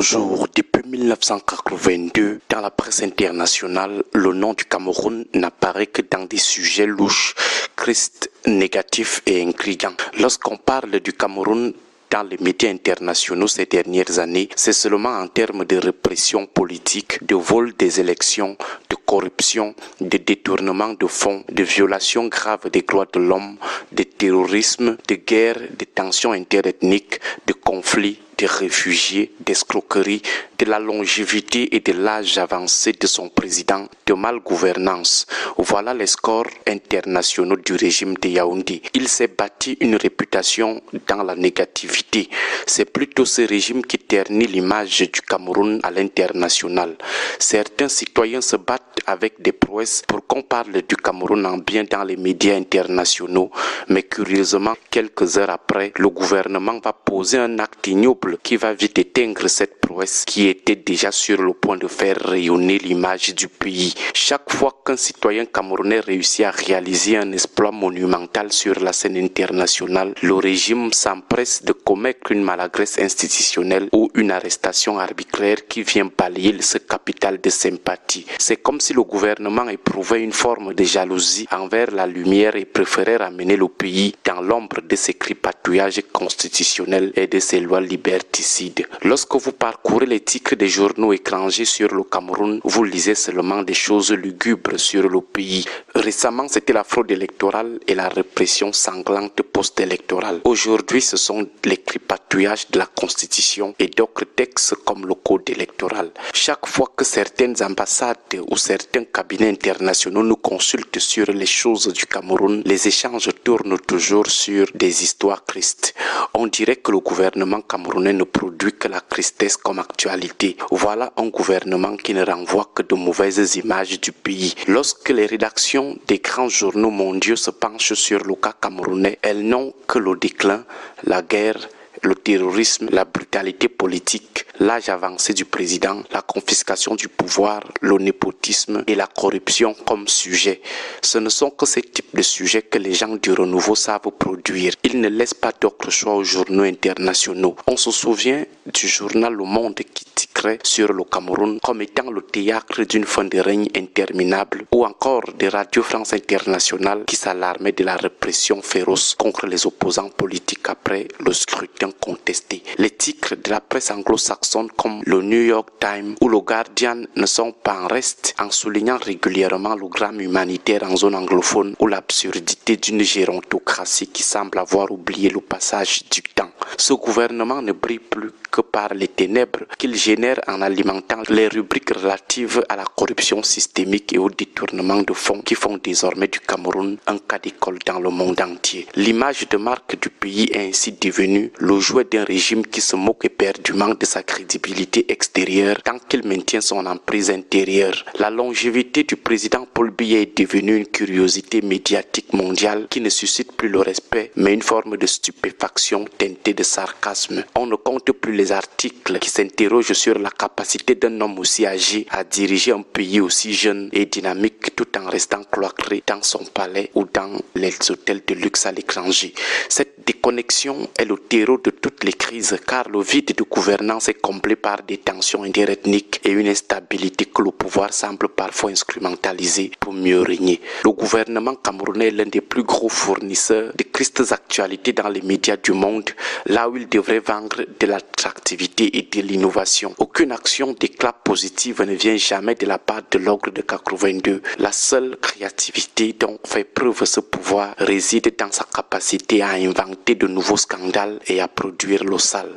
Bonjour. Depuis 1982, dans la presse internationale, le nom du Cameroun n'apparaît que dans des sujets louches, tristes, négatifs et intrigants. Lorsqu'on parle du Cameroun dans les médias internationaux ces dernières années, c'est seulement en termes de répression politique, de vol des élections, de corruption, de détournement de fonds, de violations graves des droits de l'homme, de terrorisme, de guerre, de tensions interethniques, de conflits, de réfugiés, d'escroqueries, de la longévité et de l'âge avancé de son président, de malgouvernance. Voilà les scores internationaux du régime de Yaoundé. Il s'est bâti une réputation dans la négativité. C'est plutôt ce régime qui ternit l'image du Cameroun à l'international. Certains citoyens se battent avec des prouesses pour qu'on parle du Cameroun en bien dans les médias internationaux, mais curieusement, quelques heures après, le gouvernement va poser un acte ignoble qui va vite éteindre cette prouesse qui était déjà sur le point de faire rayonner l'image du pays. Chaque fois qu'un citoyen camerounais réussit à réaliser un exploit monumental sur la scène internationale, le régime s'empresse de commettre une maladresse institutionnelle ou une arrestation arbitraire qui vient balayer ce capital de sympathie. C'est comme si le gouvernement éprouvait une forme de jalousie envers la lumière et préférait ramener le pays dans l'ombre de ses tripatouillages constitutionnels et de ses lois liberticides. Lorsque vous parcourez les titres des journaux étrangers sur le Cameroun, vous lisez seulement des choses lugubres sur le pays. Récemment, c'était la fraude électorale et la répression sanglante post-électorale. Aujourd'hui, ce sont les tripatouillages de la Constitution et d'autres textes comme le Code électoral. Chaque fois que certaines ambassades ou certains cabinets internationaux nous consultent sur les choses du Cameroun, les échanges tournent toujours sur des histoires tristes. On dirait que le gouvernement camerounais ne produit que la tristesse comme actualité. Voilà un gouvernement qui ne renvoie que de mauvaises images du pays. Lorsque les rédactions des grands journaux mondiaux se penchent sur le cas camerounais, elles n'ont que le déclin, la guerre, le terrorisme, la brutalité politique, l'âge avancé du président, la confiscation du pouvoir, le népotisme et la corruption comme sujet. Ce ne sont que ces types de sujets que les gens du renouveau savent produire. Ils ne laissent pas d'autre choix aux journaux internationaux. On se souvient du journal Le Monde qui titrait sur le Cameroun comme étant le théâtre d'une fin de règne interminable, ou encore de Radio France Internationale qui s'alarmait de la répression féroce contre les opposants politiques après le scrutin contesté. Les titres de la presse anglo-saxonne comme le New York Times ou le Guardian ne sont pas en reste en soulignant régulièrement le drame humanitaire en zone anglophone ou l'absurdité d'une gérontocratie qui semble avoir oublié le passage du temps. Ce gouvernement ne brille plus que par les ténèbres qu'il génère en alimentant les rubriques relatives à la corruption systémique et au détournement de fonds qui font désormais du Cameroun un cas d'école dans le monde entier. L'image de marque du pays est ainsi devenue le jouet d'un régime qui se moque éperdument de sa crédibilité extérieure tant qu'il maintient son emprise intérieure. La longévité du président Paul Biya est devenue une curiosité médiatique mondiale qui ne suscite plus le respect mais une forme de stupéfaction teintée de sarcasme. On ne compte plus les articles qui s'interrogent sur la capacité d'un homme aussi âgé à diriger un pays aussi jeune et dynamique tout en restant cloîtré dans son palais ou dans les hôtels de luxe à l'étranger. Cette déconnexion est le terreau de toutes les crises car le vide de gouvernance est comblé par des tensions interethniques et une instabilité que le pouvoir semble parfois instrumentaliser pour mieux régner. Le gouvernement camerounais est l'un des plus gros fournisseurs de tristes actualités dans les médias du monde, là où il devrait vendre de l'attractivité et de l'innovation. Aucune action d'éclat positive ne vient jamais de la part de l'ogre de 82. La seule créativité dont fait preuve ce pouvoir réside dans sa capacité à inventer de nouveaux scandales et à produire l'eau sale.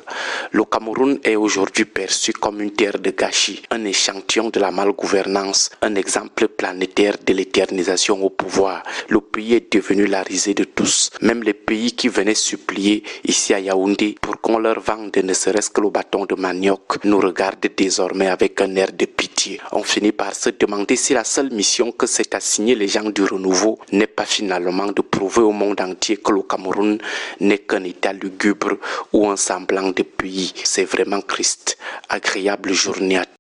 Le Cameroun est aujourd'hui perçu comme une terre de gâchis, un échantillon de la malgouvernance, un exemple planétaire de l'éternisation au pouvoir. Le pays est devenu la risée de tous. Même les pays qui venaient supplier ici à Yaoundé pour qu'on leur vende ne serait-ce que le bâton de manioc nous regardent désormais avec un air de pitié. On finit par se demander si la seule mission que s'est assignée les gens du renouveau n'est pas finalement de prouver au monde entier que le Cameroun n'est qu'un état lugubre ou un semblant de pays. C'est vraiment triste. Agréable journée à